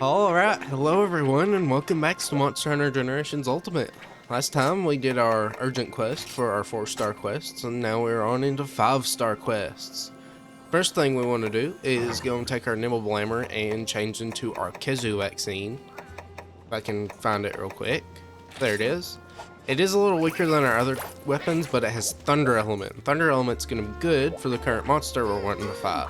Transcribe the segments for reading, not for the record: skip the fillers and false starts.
Alright, hello everyone and welcome back to Monster Hunter Generations Ultimate. Last time we did our urgent quest for our 4-star quests, and now we're on into 5-star quests. First thing we want to do is go and take our Nibble Blammer and change into our Kezu vaccine. If I can find it real quick. There it is. It is a little weaker than our other weapons, but it has Thunder Element. Thunder Element's going to be good for the current monster we're wanting to fight.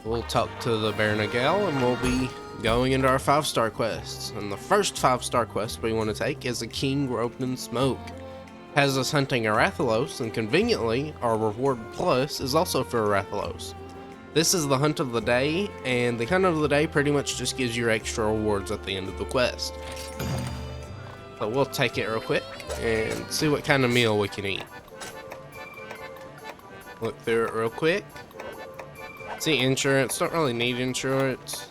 We'll talk to the Bear Nagal and we'll be going into our 5-star quests. And the first 5-star quest we want to take is a King Roped in Smoke. Has us hunting a Rathalos, and conveniently, our reward plus is also for a Rathalos. This is the hunt of the day, and the hunt of the day pretty much just gives you extra rewards at the end of the quest. So we'll take it real quick and see what kind of meal we can eat. Look through it real quick. See insurance, don't really need insurance.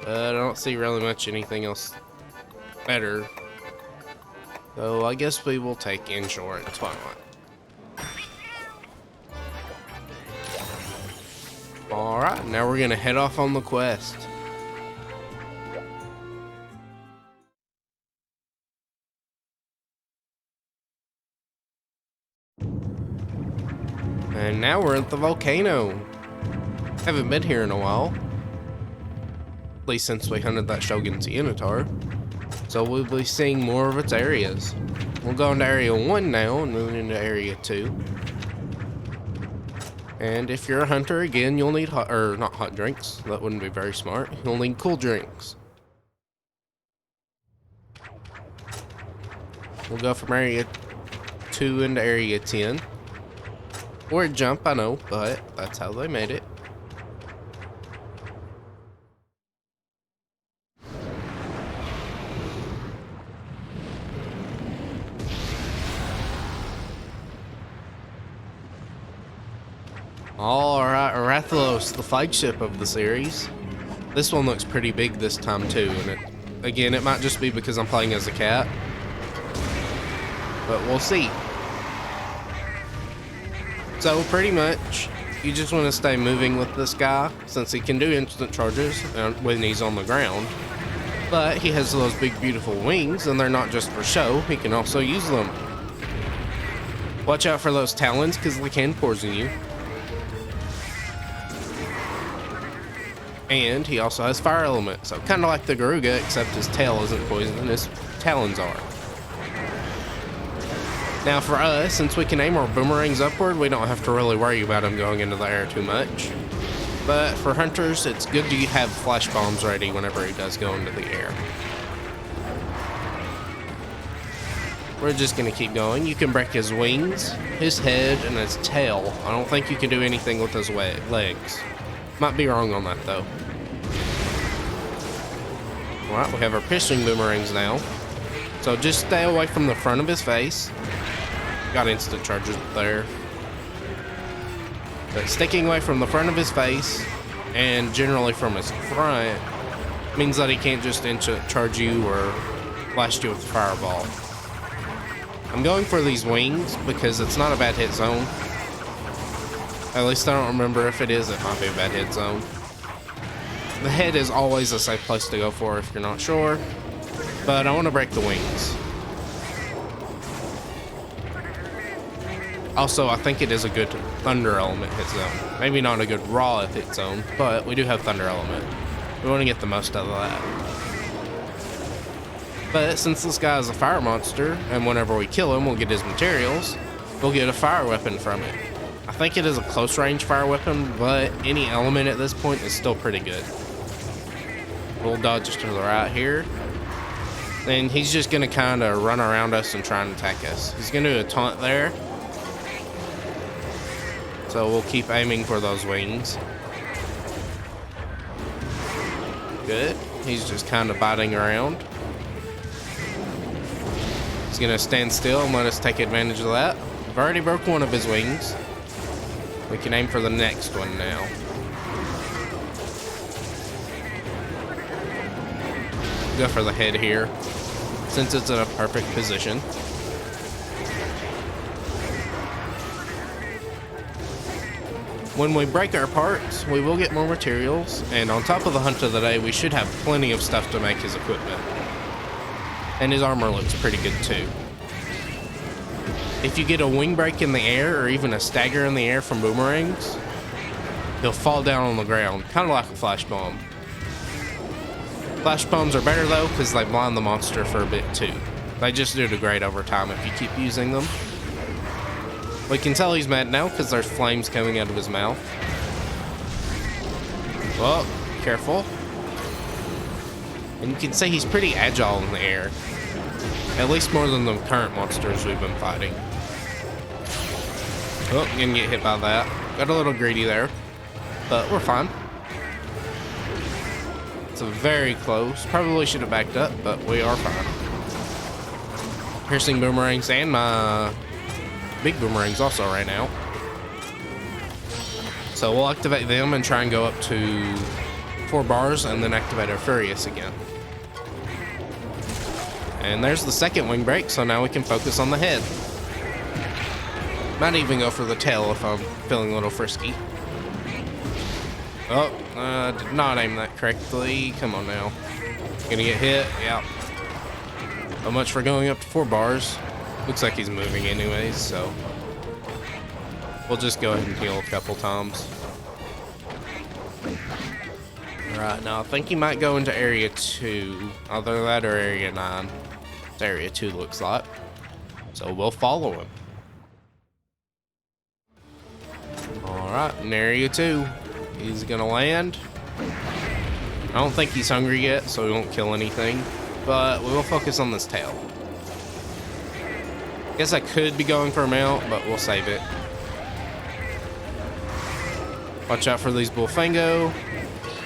I don't see really much anything else better. So I guess we will take insurance, why not? Alright, now we're gonna head off on the quest. And now we're at the volcano. Haven't been here in a while. At least since we hunted that Shogun's Unitar. So we'll be seeing more of its areas. We'll go into Area 1 now and move into Area 2. And if you're a hunter, again, you'll need not hot drinks. That wouldn't be very smart. You'll need cool drinks. We'll go from Area 2 into Area 10. Or a jump, I know, but that's how they made it. Alright, Rathalos, the flagship of the series. This one looks pretty big this time too, and again, it might just be because I'm playing as a cat. But we'll see. So pretty much, you just want to stay moving with this guy, since he can do instant charges when he's on the ground. But he has those big beautiful wings, and they're not just for show, he can also use them. Watch out for those talons, because they can poison you. And he also has Fire Element, so kind of like the Garuga, except his tail isn't poison, his talons are. Now for us, since we can aim our boomerangs upward, we don't have to really worry about him going into the air too much. But for hunters, it's good to have flash bombs ready whenever he does go into the air. We're just going to keep going. You can break his wings, his head, and his tail. I don't think you can do anything with his legs. Might be wrong on that though. Alright, we have our piercing boomerangs now. So just stay away from the front of his face. Got instant charges there. But sticking away from the front of his face and generally from his front means that he can't just instant charge you or blast you with a fireball. I'm going for these wings because it's not a bad hit zone. At least I don't remember if it is, it might be a bad hit zone. The head is always a safe place to go for if you're not sure, but I want to break the wings. Also, I think it is a good Thunder Element hit zone. Maybe not a good raw hit zone, but we do have Thunder Element. We want to get the most out of that. But since this guy is a fire monster, and whenever we kill him, we'll get his materials, we'll get a fire weapon from it. I think it is a close range fire weapon, but any element at this point is still pretty good. We'll dodge to the right here. And he's just going to kind of run around us and try and attack us. He's going to do a taunt there. So we'll keep aiming for those wings. Good. He's just kind of biting around. He's going to stand still and let us take advantage of that. I've already broke one of his wings. We can aim for the next one now. Go for the head here, since it's in a perfect position. When we break our parts, we will get more materials, and on top of the hunt of the day, we should have plenty of stuff to make his equipment. And his armor looks pretty good too. If you get a wing break in the air, or even a stagger in the air from boomerangs, he'll fall down on the ground, kind of like a flash bomb. Flash bombs are better though, because they blind the monster for a bit too. They just do great over time if you keep using them. We can tell he's mad now because there's flames coming out of his mouth. Well, careful. And you can see he's pretty agile in the air. At least more than the current monsters we've been fighting. Oh, gonna get hit by that. Got a little greedy there, but we're fine. It's very close. Probably should have backed up, but we are fine. Piercing boomerangs and my big boomerangs also right now. So we'll activate them and try and go up to 4 bars and then activate our Furious again. And there's the second wing break, so now we can focus on the head. Might even go for the tail if I'm feeling a little frisky. Oh, did not aim that correctly. Come on now. Gonna get hit? Yeah. So much for going up to 4 bars. Looks like he's moving anyways, so we'll just go ahead and heal a couple times. Alright, now I think he might go into area 2. Either that or area 9. It's area 2 looks like. So we'll follow him. Alright, in area 2. He's gonna land. I don't think he's hungry yet, so we won't kill anything. But we will focus on this tail. Guess I could be going for a mount, but we'll save it. Watch out for these Bullfango.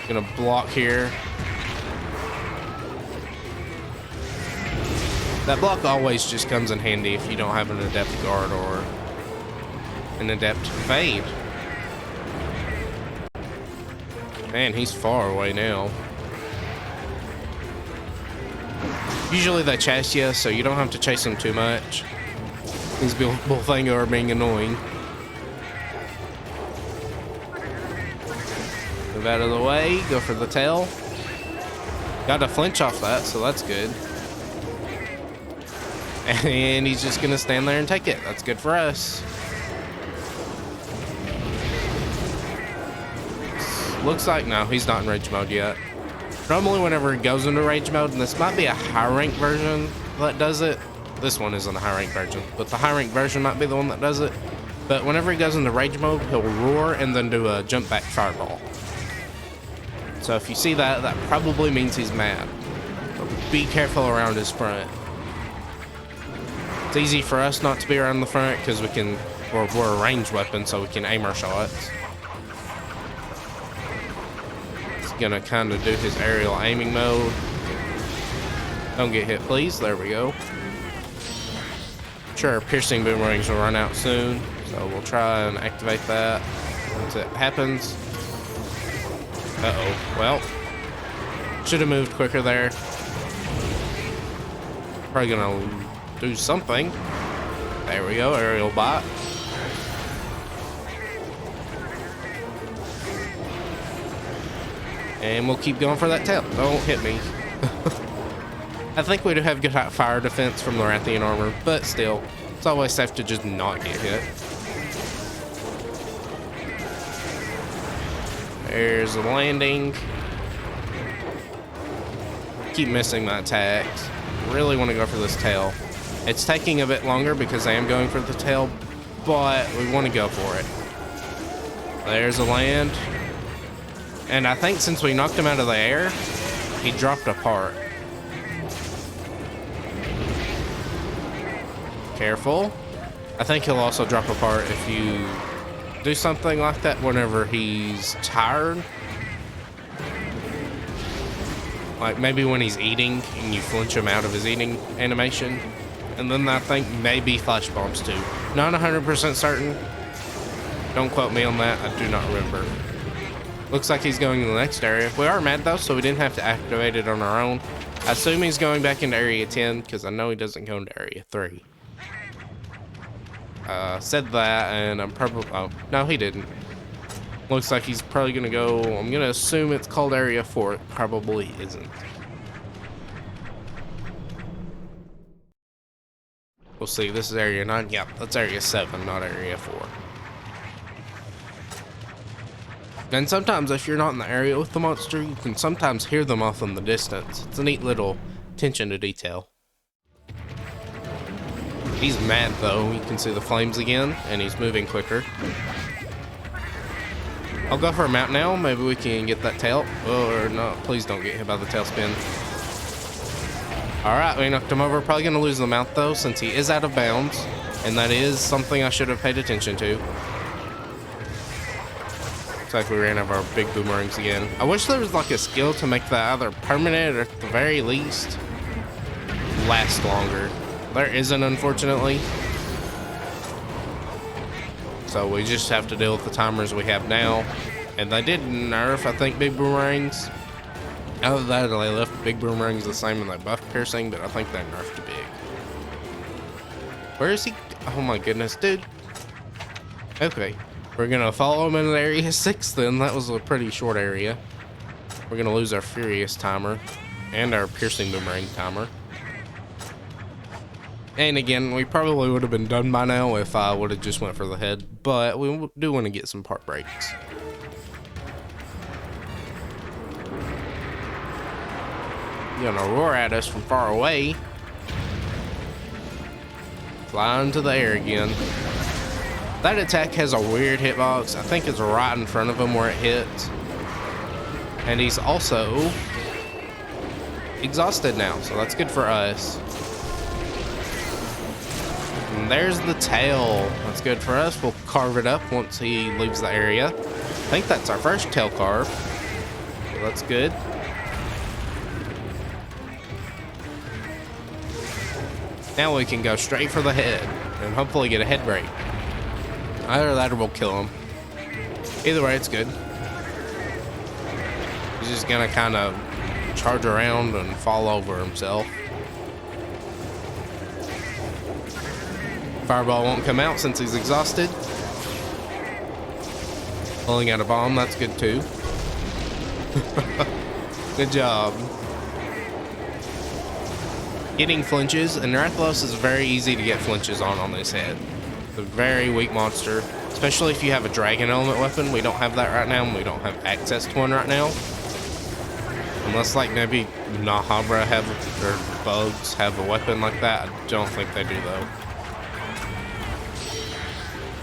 Gonna block here. That block always just comes in handy if you don't have an adept guard or an adept fade. Man, he's far away now. Usually they chase you, so you don't have to chase them too much. These Bullfango are being annoying. Move out of the way, go for the tail. Got a flinch off that, so that's good. And he's just gonna stand there and take it. That's good for us. Looks like no, he's not in rage mode yet. Normally whenever he goes into rage mode, and this might be a high rank version that does it. This one isn't a high rank version, but the high rank version might be the one that does it. But whenever he goes into rage mode, he'll roar and then do a jump back fireball. So if you see that, that probably means he's mad. But be careful around his front. It's easy for us not to be around the front because we're a ranged weapon, so we can aim our shots. He's gonna kind of do his aerial aiming mode. Don't get hit, please. There we go. Sure, our piercing boomerangs will run out soon, so we'll try and activate that once it happens. Uh-oh. Well, should have moved quicker there. Probably gonna do something. There we go, aerial bot. And we'll keep going for that tail. Don't hit me. I think we do have good fire defense from the Rathian armor, but still, it's always safe to just not get hit. There's the landing. Keep missing my attacks. Really want to go for this tail. It's taking a bit longer because I am going for the tail, but we want to go for it. There's a land. And I think since we knocked him out of the air, he dropped a part. Careful. I think he'll also drop a part if you do something like that whenever he's tired. Like maybe when he's eating and you flinch him out of his eating animation. And then I think maybe flash bombs too. Not 100% certain. Don't quote me on that. I do not remember. Looks like he's going to the next area. We are mad though, so we didn't have to activate it on our own. I assume he's going back into area 10 because I know he doesn't go into area 3. Said that, and I'm probably... Oh, no, he didn't. Looks like he's probably gonna go, I'm gonna assume it's called Area 4. It probably isn't. We'll see. This is Area 9. Yep, that's Area 7, not Area 4. And sometimes if you're not in the area with the monster, you can sometimes hear them off in the distance. It's a neat little attention to detail. He's mad though. You can see the flames again, and he's moving quicker. I'll go for a mount now. Maybe we can get that tail. Or no, please don't get hit by the tailspin. Alright, we knocked him over. Probably going to lose the mount though, since he is out of bounds. And that is something I should have paid attention to. Looks like we ran over our big boomerangs again. I wish there was like a skill to make that either permanent or at the very least last longer. There isn't, unfortunately. So we just have to deal with the timers we have now. And they did nerf, I think, big boomerangs. Other than that, they left big boomerangs the same and they buffed piercing, but I think they nerfed big. Where is he? Oh my goodness, dude. Okay. We're gonna follow him in Area 6 then. That was a pretty short area. We're gonna lose our Furious timer and our piercing boomerang timer. And again, we probably would have been done by now if I would have just went for the head, but we do want to get some part breaks. You're gonna roar at us from far away. Fly into the air again. That attack has a weird hitbox. I think it's right in front of him where it hits. And he's also exhausted now, so that's good for us. And there's the tail. That's good for us. We'll carve it up once he leaves the area. I think that's our first tail carve. So that's good. Now we can go straight for the head and hopefully get a head break. Either that or we'll kill him. Either way, it's good. He's just gonna kind of charge around and fall over himself. Fireball won't come out since he's exhausted. Pulling out a bomb, that's good too. Good job. Getting flinches, and Rathalos is very easy to get flinches on this head. It's a very weak monster, especially if you have a dragon element weapon. We don't have that right now, and we don't have access to one right now. Unless like maybe Nahabra have, or bugs have a weapon like that. I don't think they do though.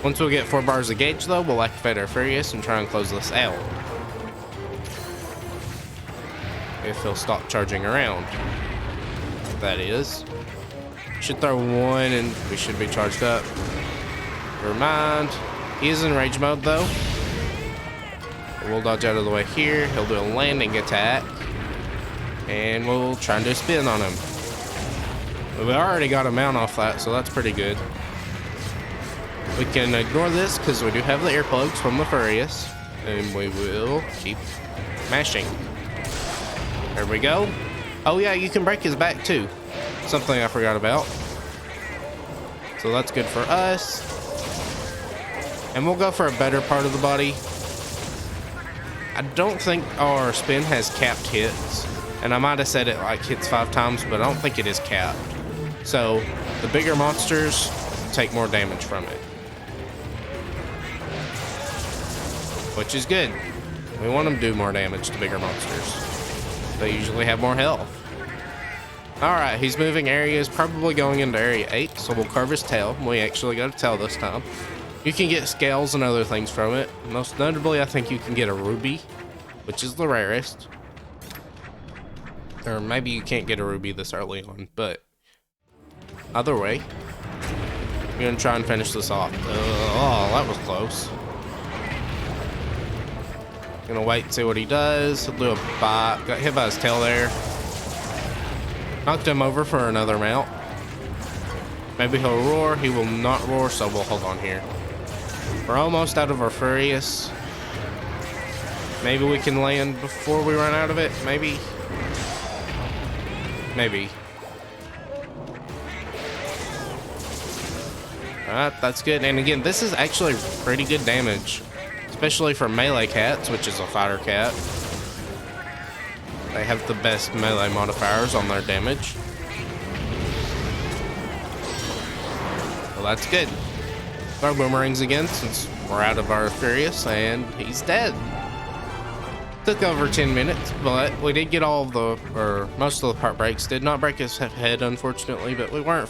Once we get 4 bars of gauge though, we'll activate our Furious and try and close this out. If he'll stop charging around. That is. Should throw 1 and we should be charged up. Never mind. He is in rage mode though. We'll dodge out of the way here. He'll do a landing attack. And we'll try and do a spin on him. We already got a mount off that, so that's pretty good. We can ignore this because we do have the earplugs from the Furious. And we will keep mashing. There we go. Oh yeah, you can break his back too. Something I forgot about. So that's good for us. And we'll go for a better part of the body. I don't think our spin has capped hits. And I might have said it like hits 5 times, but I don't think it is capped. So the bigger monsters take more damage from it. Which is good. We want them to do more damage to bigger monsters. They usually have more health. Alright, he's moving areas, probably going into area 8, so we'll carve his tail. We actually got a tail this time. You can get scales and other things from it. Most notably, I think you can get a ruby, which is the rarest. Or maybe you can't get a ruby this early on, but either way, I'm gonna try and finish this off. Oh, that was close. Gonna wait and see what he does. He'll do a bite. Got hit by his tail there. Knocked him over for another mount. Maybe he'll roar. He will not roar, so we'll hold on here. We're almost out of our Furious. Maybe we can land before we run out of it. Maybe. Maybe. Alright, that's good. And again, this is actually pretty good damage. especially for melee cats, which is a fighter cat. They have the best melee modifiers on their damage. Well, that's good. Throw boomerangs again since we're out of our Furious, and he's dead. Took over 10 minutes, but we did get all of the, or most of the part breaks. Did not break his head, unfortunately, but we weren't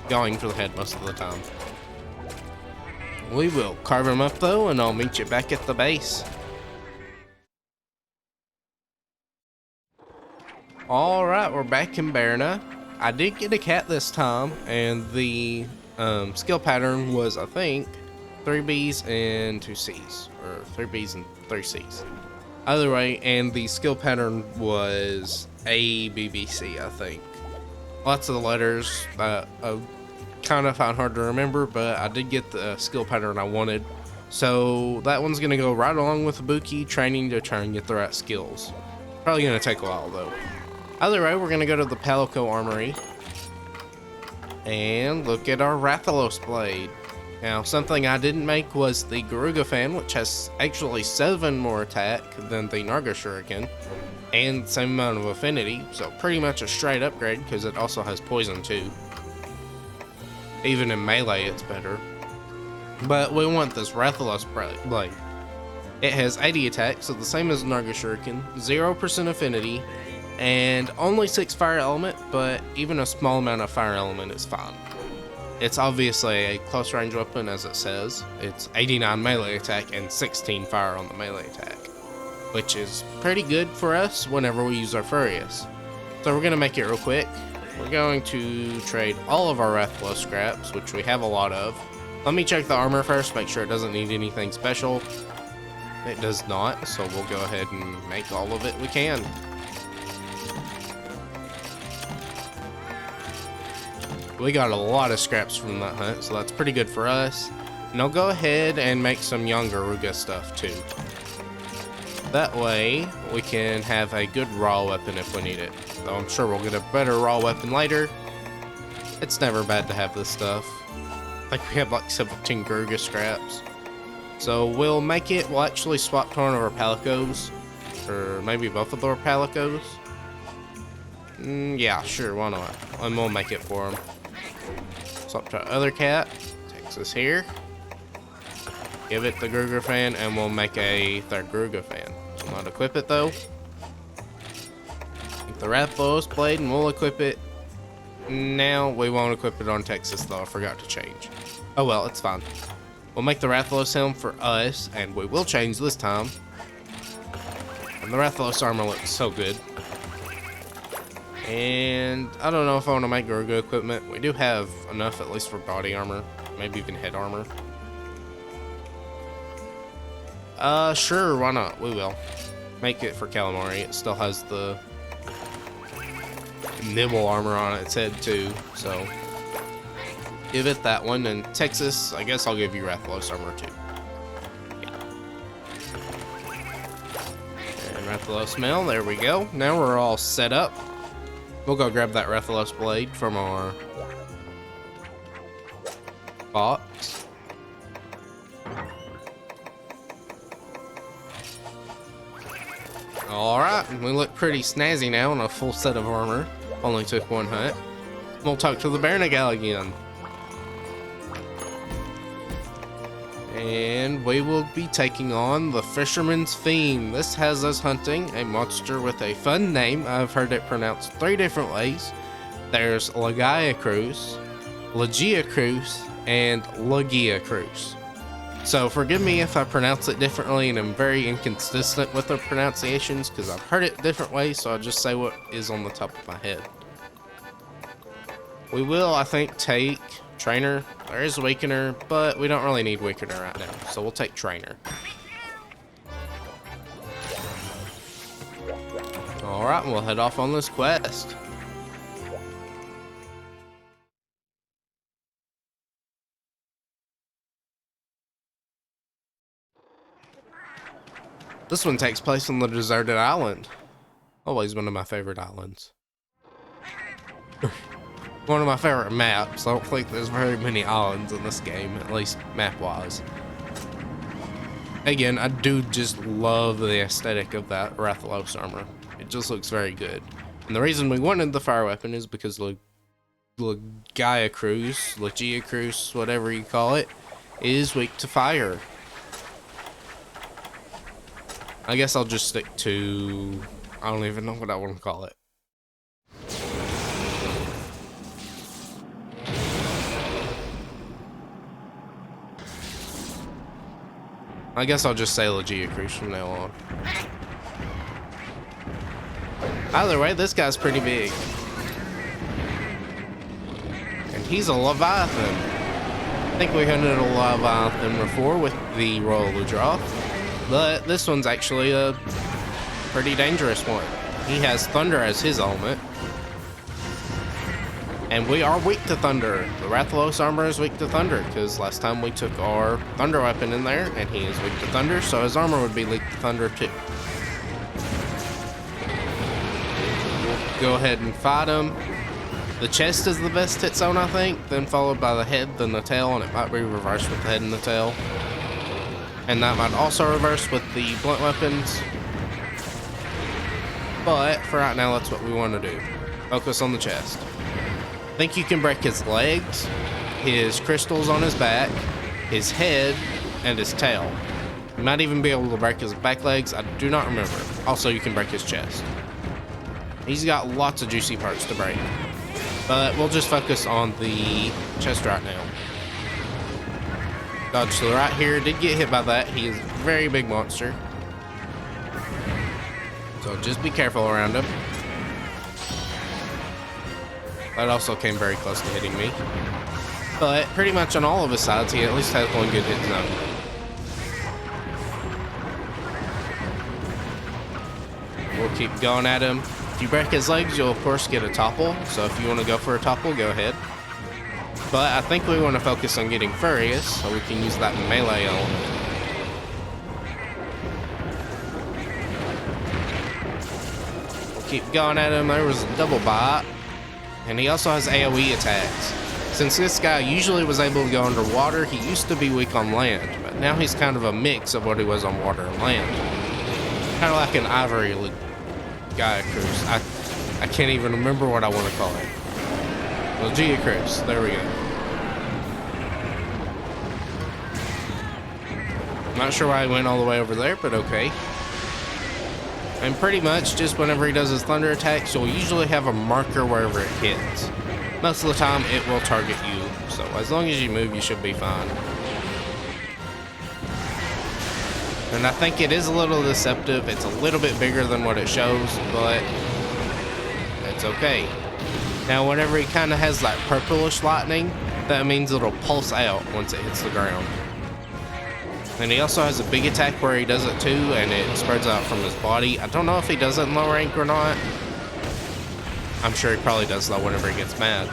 going for the head most of the time. We will carve him up though, and I'll meet you back at the base. Alright, we're back in Berna. I did get a cat this time, and the skill pattern was, I think, 3 Bs and 2 Cs, or 3 Bs and 3 Cs. Either way, and the skill pattern was A, B, B, C, I think. Lots of the letters that I kind of found hard to remember, but I did get the skill pattern I wanted. So that one's going to go right along with Ibuki training to try and get the right skills. Probably going to take a while though. Either way, we're going to go to the Palico Armory and look at our Rathalos blade. Now, something I didn't make was the Garuga fan, which has actually 7 more attack than the Narga Shuriken, and the same amount of affinity, so pretty much a straight upgrade because it also has poison too. Even in melee, it's better. But we want this Rathalos blade. It has 80 attack, so the same as Narga Shuriken, 0% affinity, and only 6 fire element, but even a small amount of fire element is fine. It's obviously a close range weapon, as it says. It's 89 melee attack and 16 fire on the melee attack, which is pretty good for us whenever we use our Furious. So we're going to make it real quick. We're going to trade all of our Rathalos scraps, which we have a lot of. Let me check the armor first, make sure it doesn't need anything special. It does not, so we'll go ahead and make all of it we can. We got a lot of scraps from that hunt, so that's pretty good for us. And I'll go ahead and make some young Garuga stuff too. That way, we can have a good raw weapon if we need it. Though I'm sure we'll get a better raw weapon later. It's never bad to have this stuff. I think we have like 17 Garuga scraps. So we'll make it, we'll actually swap to one of our Palicos. Or maybe both of our Palicos. Yeah, sure, why not? And we'll make it for him. Swap to our other cat. Takes us here. Give it the Garuga fan, and we'll make a third Garuga fan. We'll not equip it though. Take the Rathalos blade, and we'll equip it. Now we won't equip it on Texas though. I forgot to change. Oh well, it's fine. We'll make the Rathalos helm for us, and we will change this time. And the Rathalos armor looks so good. And I don't know if I want to make Garuga equipment. We do have enough at least for body armor, maybe even head armor. Sure, why not? We will. Make it for Calamari. It still has the nibble armor on its head too, so give it that one. And Texas, I guess I'll give you Rathalos armor too. Yeah. And Rathalos mail, there we go. Now we're all set up. We'll go grab that Rathalos blade from our box. Alright, we look pretty snazzy now in a full set of armor. Only took one hunt. We'll talk to the Bernagal again. And we will be taking on the Fisherman's Fiend. This has us hunting a monster with a fun name. I've heard it pronounced 3 different ways. There's Lagiacrus, and Lagiacrus. So forgive me if I pronounce it differently, and I'm very inconsistent with the pronunciations because I've heard it different ways, so I'll just say what is on the top of my head. We will, I think, take Trainer. There is Weakener, but we don't really need Weakener right now, so we'll take Trainer. Alright, we'll head off on this quest. This one takes place on the deserted island. Always one of my favorite islands. One of my favorite maps. I don't think there's very many islands in this game, at least map-wise. Again, I do just love the aesthetic of that Rathalos armor. It just looks very good. And the reason we wanted the fire weapon is because Lagiacrus, whatever you call it, is weak to fire. I guess I'll just stick to... I don't even know what I want to call it. I guess I'll just say Lagiacrus from now on. Either way, this guy's pretty big. And he's a Leviathan. I think we hunted a Leviathan before with the Royal Ludroth, but this one's actually a pretty dangerous one. He has Thunder as his element. And we are weak to Thunder. The Rathalos armor is weak to Thunder, because last time we took our Thunder weapon in there, and he is weak to Thunder, so his armor would be weak to Thunder too. We'll go ahead and fight him. The chest is the best hit zone, I think, then followed by the head, then the tail, and it might be reversed with the head and the tail. And that might also reverse with the blunt weapons. But for right now, that's what we want to do. Focus on the chest. I think you can break his legs, his crystals on his back, his head, and his tail. You might even be able to break his back legs, I do not remember. Also, you can break his chest. He's got lots of juicy parts to break. But we'll just focus on the chest right now. Dodge to the right here, did get hit by that. He is a very big monster. So just be careful around him. That also came very close to hitting me. But pretty much on all of his sides, he at least has one good hit zone. We'll keep going at him. If you break his legs, you'll of course get a topple. So if you want to go for a topple, go ahead. But I think we want to focus on getting Furious, so we can use that melee element. We'll keep going at him. There was a double bite. And he also has AoE attacks. Since this guy usually was able to go underwater, he used to be weak on land, but now he's kind of a mix of what he was on water and land. Kind of like an Ivory Lagiacrus. I can't even remember what I want to call it. Lagiacrus, there we go. Not sure why I went all the way over there, but okay. And pretty much just whenever he does his thunder attacks, you'll usually have a marker wherever it hits. Most of the time it will target you, so as long as you move you should be fine. And I think it is a little deceptive. It's a little bit bigger than what it shows, but it's okay. Now whenever he kind of has that purplish lightning, that means it'll pulse out once it hits the ground. And he also has a big attack where he does it too, and it spreads out from his body. I don't know if he does it in low rank or not. I'm sure he probably does though whenever he gets mad.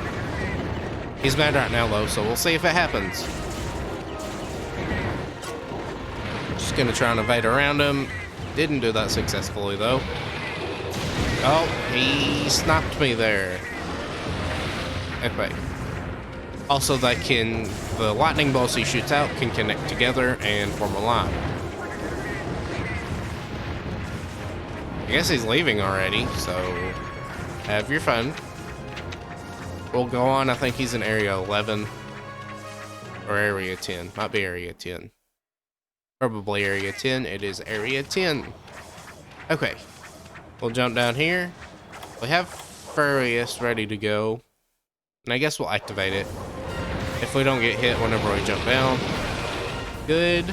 He's mad right now though, so we'll see if it happens. Just gonna try and evade around him. Didn't do that successfully though. Oh, he sniped me there. Okay. Also, the lightning bolts he shoots out can connect together and form a line. I guess he's leaving already, so have your fun. We'll go on. I think he's in area 11 or area 10. Might be area 10. Probably area 10. It is area 10. Okay. We'll jump down here. We have Furious ready to go. And I guess we'll activate it. If we don't get hit whenever we jump down. Good.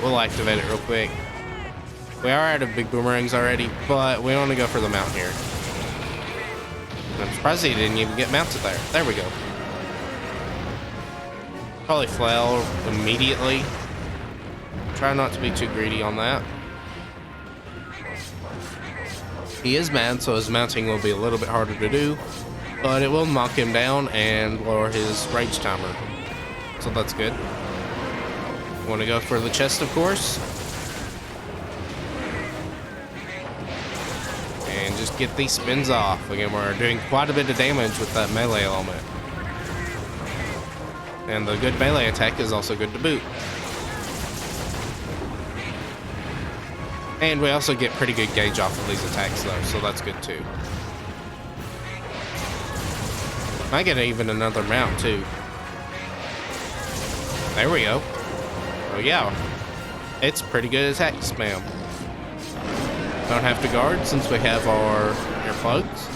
We'll activate it real quick. We are out of big boomerangs already, but we want to go for the mount here. I'm surprised he didn't even get mounted there. There we go. Probably flail immediately. Try not to be too greedy on that. He is mad, so his mounting will be a little bit harder to do, but it will knock him down and lower his rage timer. So that's good. Want to go for the chest, of course. And just get these spins off. Again, we're doing quite a bit of damage with that melee element. And the good melee attack is also good to boot. And we also get pretty good gauge off of these attacks though, so that's good too. I get even another mount too. There we go. Oh yeah. It's pretty good attack spam. Don't have to guard since we have our earplugs.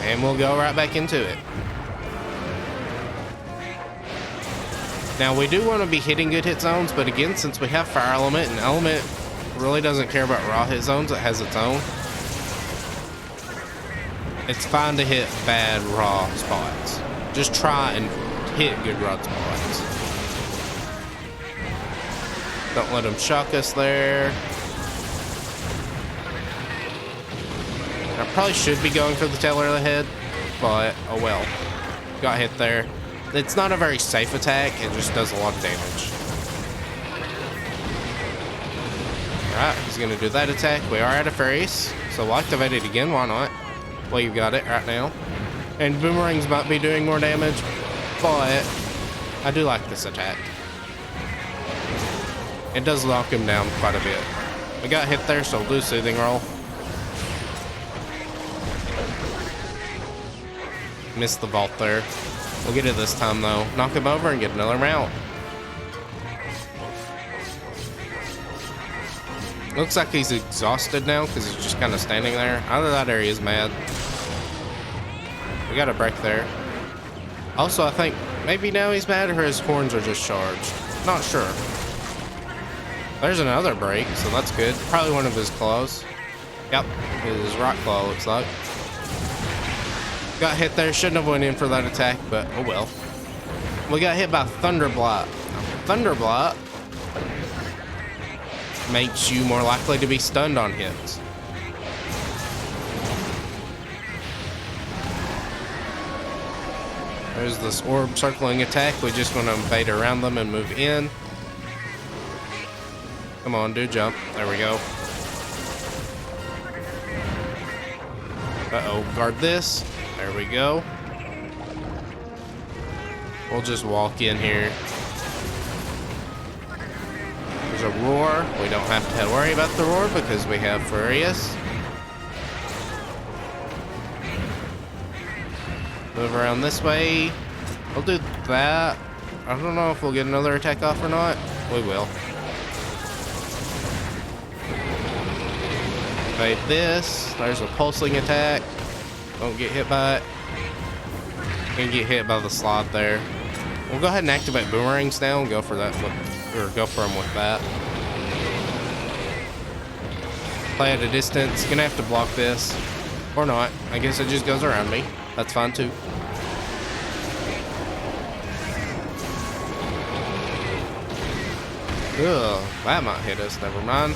And we'll go right back into it. Now we do want to be hitting good hit zones, but again, since we have Fire Element, and Element really doesn't care about raw hit zones, it has its own. It's fine to hit bad raw spots. Just try and hit good raw spots. Don't let them shock us there. I probably should be going for the tail of the head, but oh well. Got hit there. It's not a very safe attack, it just does a lot of damage. Alright, he's gonna do that attack. We are out of Furious, so we'll activate it again, why not? Well, you've got it right now. And boomerangs might be doing more damage, but I do like this attack. It does knock him down quite a bit. We got hit there, so we'll do Soothing Roll. Missed the vault there. We'll get it this time though. Knock him over and get another mount. Looks like he's exhausted now because he's just kind of standing there. Either that or he is mad. We got a break there. Also, I think maybe now he's mad or his horns are just charged. Not sure. There's another break, so that's good. Probably one of his claws. Yep, his rock claw looks like. Got hit there, shouldn't have went in for that attack, but oh well. We got hit by Thunderblight. Thunderblight makes you more likely to be stunned on hits. There's this orb circling attack. We just want to invade around them and move in. Come on, do jump. There we go. Uh-oh, guard this. There we go. We'll just walk in here. There's a roar. We don't have to worry about the roar because we have Furious. Move around this way. We'll do that. I don't know if we'll get another attack off or not. We will. Invade this. There's a pulsing attack. Don't get hit by it. Gonna get hit by the slot there. We'll go ahead and activate boomerangs now and go for that, or go for them with that. Play at a distance. Gonna have to block this, or not. I guess it just goes around me. That's fine too. Ugh, that might hit us. Never mind.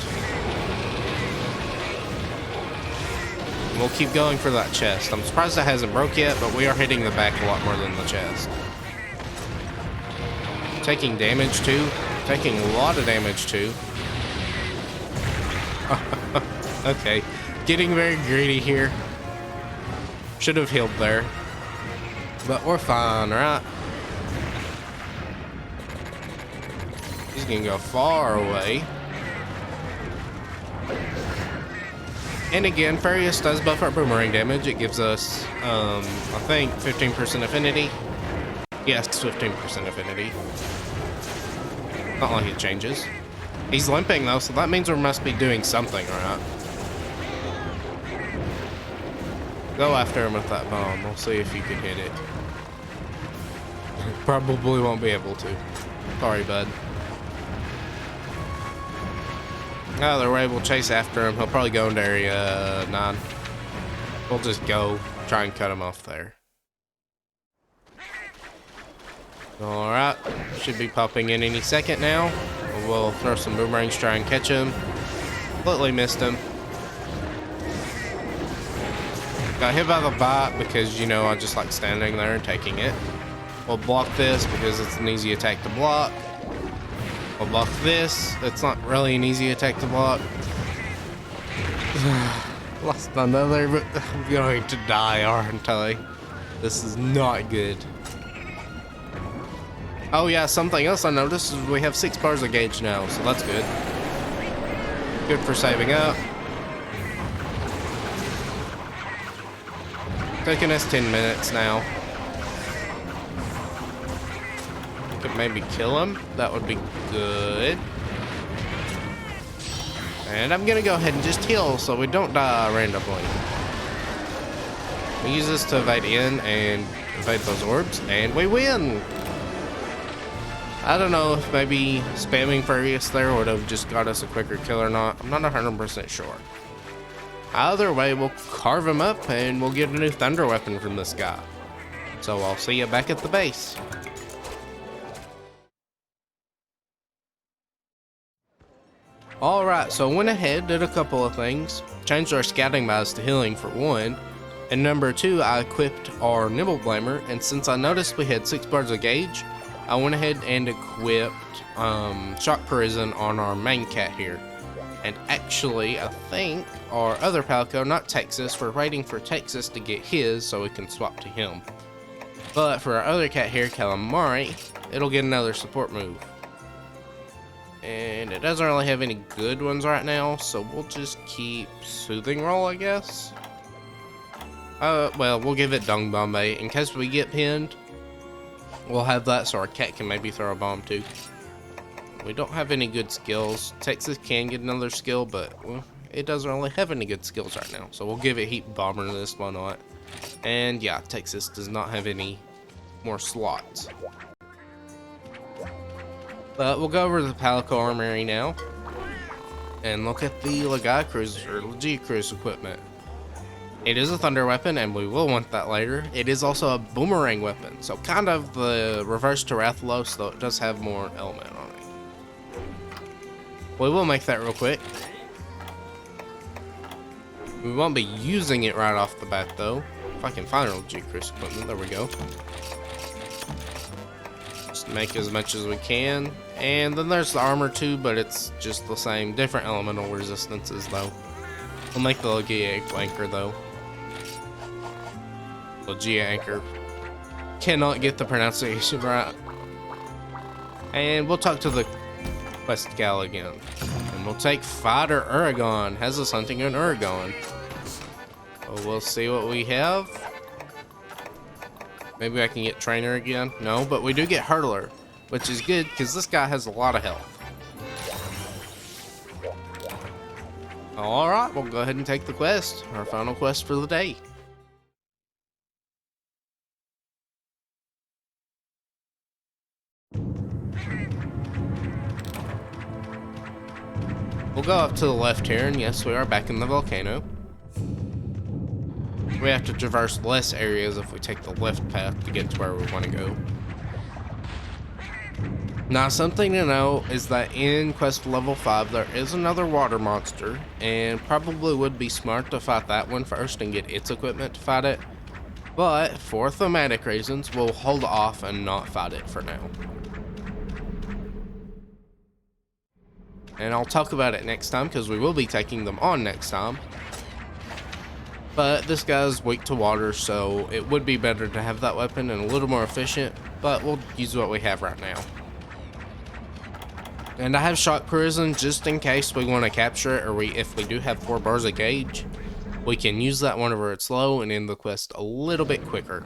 We'll keep going for that chest. I'm surprised that hasn't broke yet, but we are hitting the back a lot more than the chest. Taking damage too. Taking a lot of damage too. Okay. Getting very greedy here. Should have healed there. But we're fine, right? He's gonna go far away. And again, Furious does buff our boomerang damage. It gives us, I think, 15% affinity. Yes, 15% affinity. Not like it changes. He's limping though, so that means we must be doing something, right? Go after him with that bomb. We'll see if you can hit it. Probably won't be able to. Sorry, bud. Oh, they're able to chase after him. He'll probably go into area 9. We'll just go try and cut him off there. Alright, should be popping in any second now. We'll throw some boomerangs, try and catch him. Completely missed him. Got hit by the bite because, you know, I just like standing there and taking it. We'll block this because it's an easy attack to block. We'll block this. It's not really an easy attack to block. Lost another, but I'm going to die, aren't I? This is not good. Oh yeah, something else I noticed is we have 6 bars of gauge now, so that's good. Good for saving up. Taking us 10 minutes now. Could maybe kill him. That would be good. And I'm gonna go ahead and just heal so we don't die randomly. We use this to evade in and evade those orbs, and we win! I don't know if maybe spamming Furious there would have just got us a quicker kill or not. I'm not 100% sure. Either way, we'll carve him up and we'll get a new thunder weapon from this guy. So I'll see you back at the base. Alright, so went ahead, did a couple of things. Changed our scouting bars to healing for one. And number two, I equipped our Nibble Blamer, and since I noticed we had 6 bars of gauge, I went ahead and equipped Shock Prison on our main cat here. And actually, I think our other Palico, not Texas, we're waiting for Texas to get his so we can swap to him. But for our other cat here, Calamari, it'll get another support move. And it doesn't really have any good ones right now, so we'll just keep Soothing Roll, I guess. Well, we'll give it Dung Bombay. In case we get pinned, we'll have that so our cat can maybe throw a bomb too. We don't have any good skills. Texas can get another skill, but well, it doesn't really have any good skills right now. So we'll give it Heat Bomber to this, why not? And yeah, Texas does not have any more slots. But we'll go over to the Palico Armory now and look at the Lagiacrus equipment. It is a thunder weapon, and we will want that later. It is also a boomerang weapon, so kind of the reverse to Rathalos, though it does have more element on it. We will make that real quick. We won't be using it right off the bat, though. If I can find Lagiacrus equipment, there we go. Just make as much as we can. And then there's the armor too, but it's just the same. Different elemental resistances, though. We'll make the Lagia Anchor, though. Lagia Anchor. Cannot get the pronunciation right. And we'll talk to the quest gal again. And we'll take Fighter Uragaan. Has us hunting an Uragaan. So we'll see what we have. Maybe I can get Trainer again. No, but we do get Hurdler, which is good because this guy has a lot of health. Alright, we'll go ahead and take the quest. Our final quest for the day. We'll go up to the left here, and yes, we are back in the volcano. We have to traverse less areas if we take the left path to get to where we want to go. Now, something to know is that in quest level 5 there is another water monster, and probably would be smart to fight that one first and get its equipment to fight it. But for thematic reasons, we'll hold off and not fight it for now. And I'll talk about it next time because we will be taking them on next time. But this guy's weak to water, so it would be better to have that weapon and a little more efficient, but we'll use what we have right now. And I have Shock Prison just in case we want to capture it, or if we do have 4 bars of gauge, we can use that whenever it's low and end the quest a little bit quicker.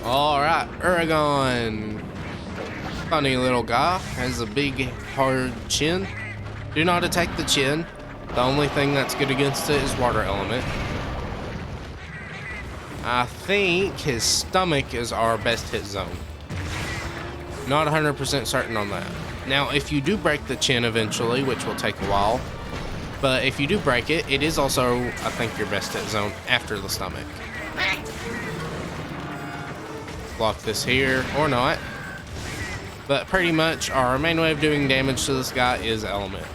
Alright, Uragaan. Funny little guy, has a big hard chin. Do not attack the chin. The only thing that's good against it is water element. I think his stomach is our best hit zone. Not 100% certain on that. Now, if you do break the chin eventually, which will take a while, but if you do break it, it is also, I think, your best hit zone after the stomach. Block this here, or not. But pretty much our main way of doing damage to this guy is element.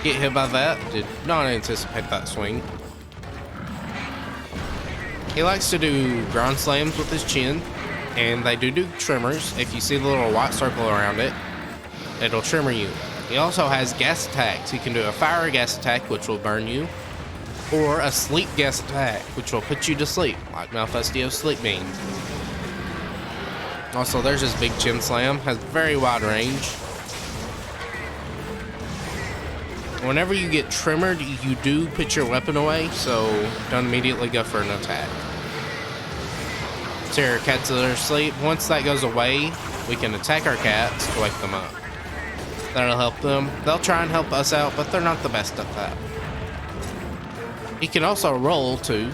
Get hit by that. Did not anticipate that swing. He likes to do ground slams with his chin, and they do tremors. If you see the little white circle around it, it'll tremor you. He also has gas attacks. He can do a fire gas attack, which will burn you. or a sleep gas attack, which will put you to sleep, like Malfestio's Sleep Beam. Also, there's his big chin slam, has very wide range. Whenever you get trimmered, you do put your weapon away, so don't immediately go for an attack. So our cats are asleep. Once that goes away, we can attack our cats to wake them up. That'll help them. They'll try and help us out, but they're not the best at that. He can also roll too,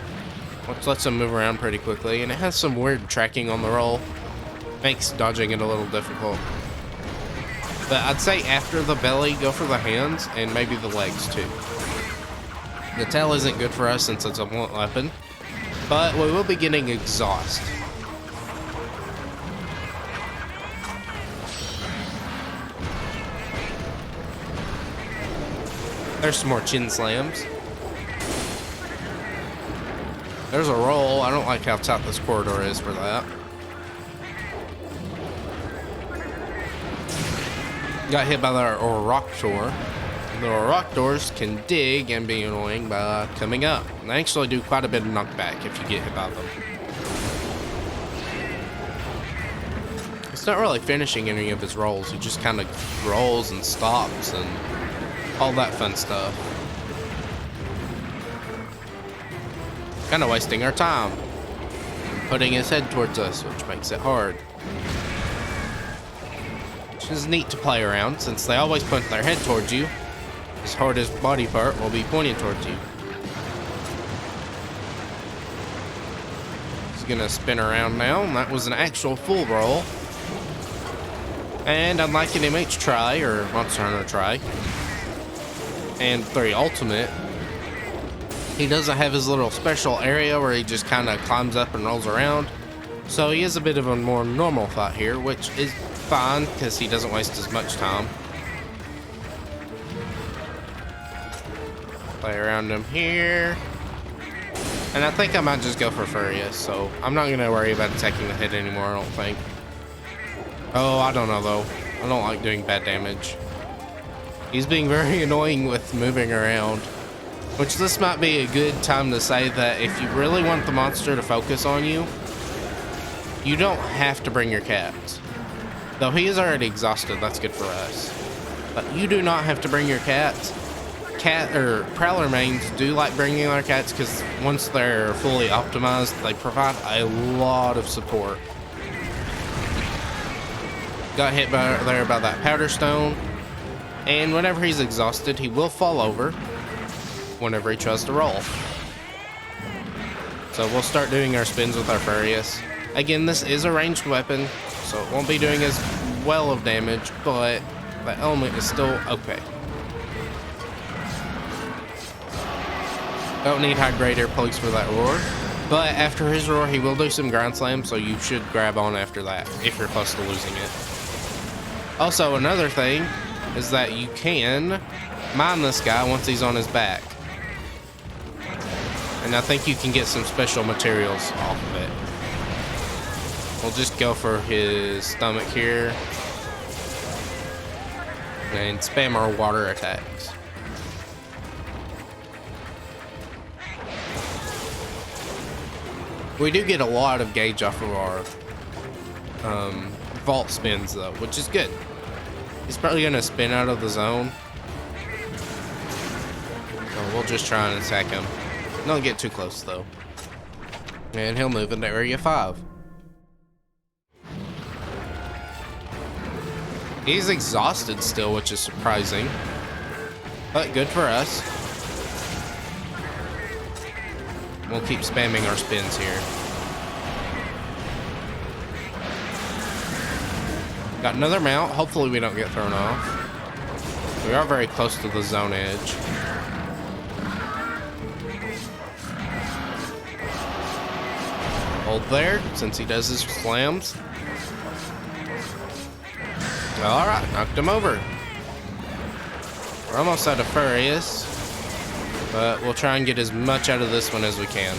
which lets him move around pretty quickly, and it has some weird tracking on the roll. Makes dodging it a little difficult. But I'd say after the belly, go for the hands and maybe the legs too. The tail isn't good for us since it's a blunt weapon, but we will be getting exhaust. There's some more chin slams. There's a roll. I don't like how tight this corridor is for that. Got hit by the Uragaan. The Uragaan can dig and be annoying by coming up. And they actually do quite a bit of knockback if you get hit by them. It's not really finishing any of his rolls. He just kind of rolls and stops and all that fun stuff. Kind of wasting our time. Putting his head towards us, which makes it hard. Which is neat to play around, since they always point their head towards you. His hardest body part will be pointing towards you. He's gonna spin around now, and that was an actual full roll. And unlike an MH try, or Monster Hunter try, and 3 Ultimate, he doesn't have his little special area where he just kind of climbs up and rolls around. So he is a bit of a more normal fight here, which is fine because he doesn't waste as much time. Play around him here. And I think I might just go for Furious, so I'm not going to worry about attacking the head anymore, I don't think. Oh, I don't know though. I don't like doing bad damage. He's being very annoying with moving around. Which this might be a good time to say that if you really want the monster to focus on you, you don't have to bring your cats. Though he is already exhausted, that's good for us. But you do not have to bring your cats. Prowler mains do like bringing their cats because once they're fully optimized, they provide a lot of support. Got hit there by that powder stone. And whenever he's exhausted, he will fall over whenever he tries to roll. So we'll start doing our spins with our Furious. Again, this is a ranged weapon, so it won't be doing as well of damage, but the element is still okay. Don't need high grade air plugs for that roar, but after his roar, he will do some ground slam, so you should grab on after that if you're close to losing it. Also, another thing is that you can mine this guy once he's on his back. And I think you can get some special materials off of it. We'll just go for his stomach here. And spam our water attacks. We do get a lot of gauge off of our vault spins though, which is good. He's probably gonna spin out of the zone. So we'll just try and attack him. Don't get too close though. And he'll move into area 5. He's exhausted still, which is surprising. But good for us. We'll keep spamming our spins here. Got another mount. Hopefully we don't get thrown off. We are very close to the zone edge. Hold there, since he does his slams. Alright, knocked him over. We're almost out of Furious, but we'll try and get as much out of this one as we can.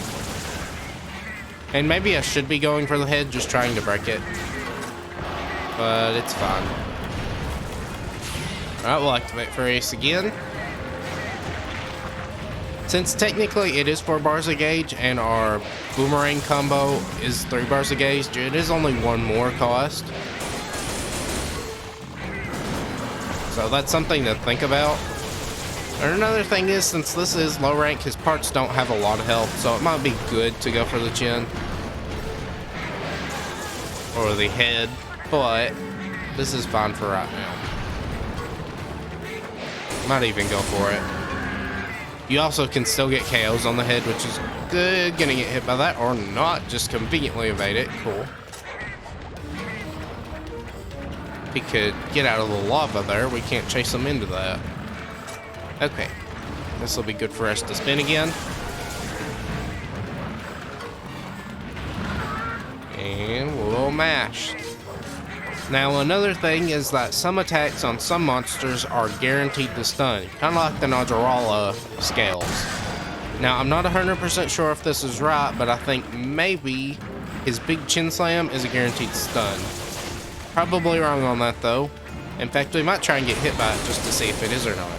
And maybe I should be going for the head, just trying to break it. But it's fine. Alright, we'll activate Furious again. Since technically it is 4 bars of gauge and our boomerang combo is 3 bars of gauge, it is only 1 more cost. So that's something to think about. And another thing is, since this is low rank, his parts don't have a lot of health, so it might be good to go for the chin. Or the head, but this is fine for right now. Might even go for it. You also can still get KOs on the head, which is good. Gonna get hit by that or not. Just conveniently evade it. Cool. He could get out of the lava there. We can't chase him into that. Okay. This will be good for us to spin again. And we'll mash. Now another thing is that some attacks on some monsters are guaranteed to stun, kind of like the Najarala scales. Now I'm not 100% sure if this is right, but I think maybe his big chin slam is a guaranteed stun. Probably wrong on that though. In fact, we might try and get hit by it just to see if it is or not.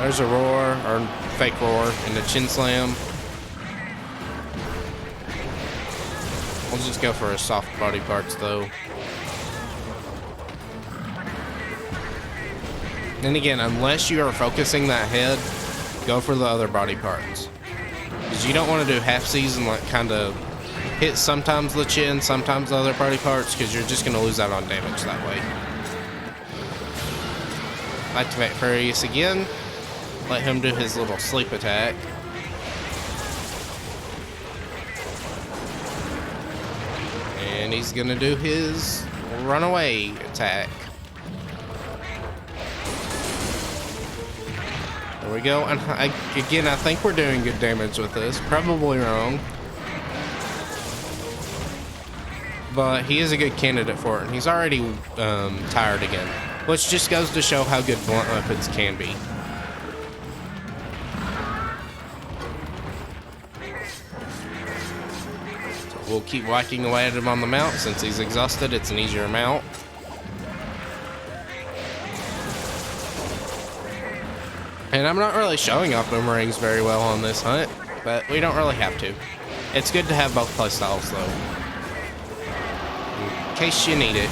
There's a roar, or fake roar, and a chin slam. We'll just go for his soft body parts though. And again, unless you are focusing that head, go for the other body parts. Because you don't want to do half-seas and like kind of hit sometimes the chin, sometimes the other body parts, because you're just going to lose out on damage that way. Activate Furious again. Let him do his little sleep attack. And he's gonna do his runaway attack. There we go. And again, I think we're doing good damage with this. Probably wrong. But he is a good candidate for it. And he's already tired again. Which just goes to show how good blunt weapons can be. We'll keep whacking away at him on the mount. Since he's exhausted, it's an easier mount. And I'm not really showing off boomerangs very well on this hunt, but we don't really have to. It's good to have both playstyles though, in case you need it.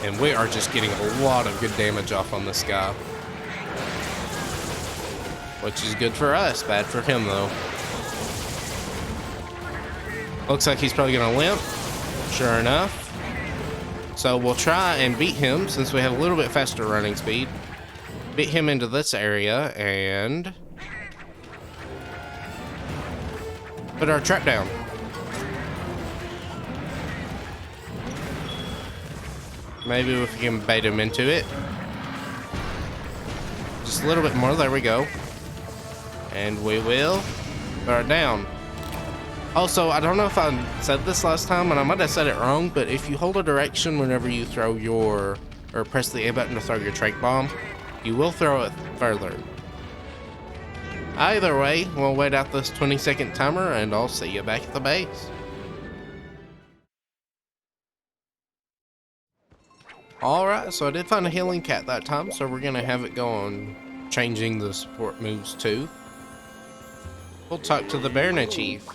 And we are just getting a lot of good damage off on this guy. Which is good for us, bad for him though. Looks like he's probably gonna limp, sure enough. So we'll try and beat him since we have a little bit faster running speed. Beat him into this area and put our trap down. Maybe if we can bait him into it. Just a little bit more, there we go. And we will throw it down. Also, I don't know if I said this last time, and I might have said it wrong, but if you hold a direction whenever you throw your, or press the A button to throw your trank bomb, you will throw it further. Either way, we'll wait out this 20-second timer, and I'll see you back at the base. Alright, so I did find a healing cat that time, so we're gonna have it go on changing the support moves too. We'll talk to the Baronet Chief.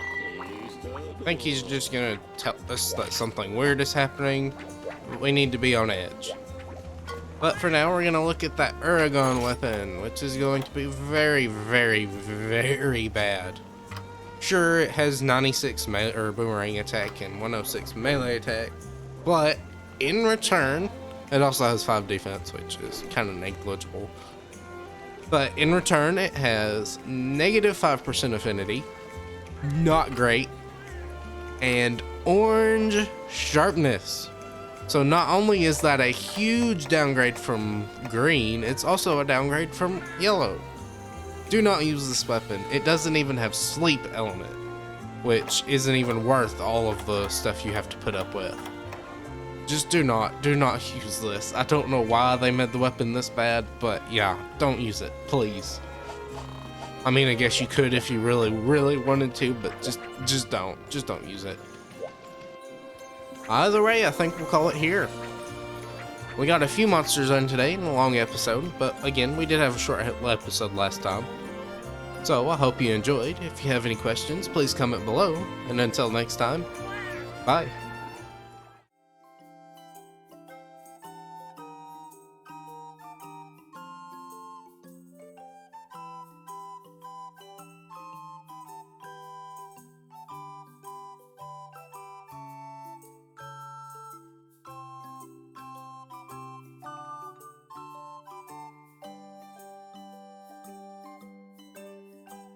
I think he's just gonna tell us that something weird is happening, but we need to be on edge. But for now, we're gonna look at that Uragaan weapon, which is going to be very, very, very bad. Sure, it has 96 boomerang attack and 106 melee attack, but in return, it also has 5 defense, which is kind of negligible. But in return, it has negative 5% affinity, not great, and orange sharpness. So not only is that a huge downgrade from green, it's also a downgrade from yellow. Do not use this weapon. It doesn't even have sleep element, which isn't even worth all of the stuff you have to put up with. Just do not use this. I don't know why they made the weapon this bad, but yeah, don't use it, please. I mean, I guess you could if you really, really wanted to, but just don't use it. Either way, I think we'll call it here. We got a few monsters in today in a long episode, but again, we did have a short episode last time. So I hope you enjoyed. If you have any questions, please comment below. And until next time, bye.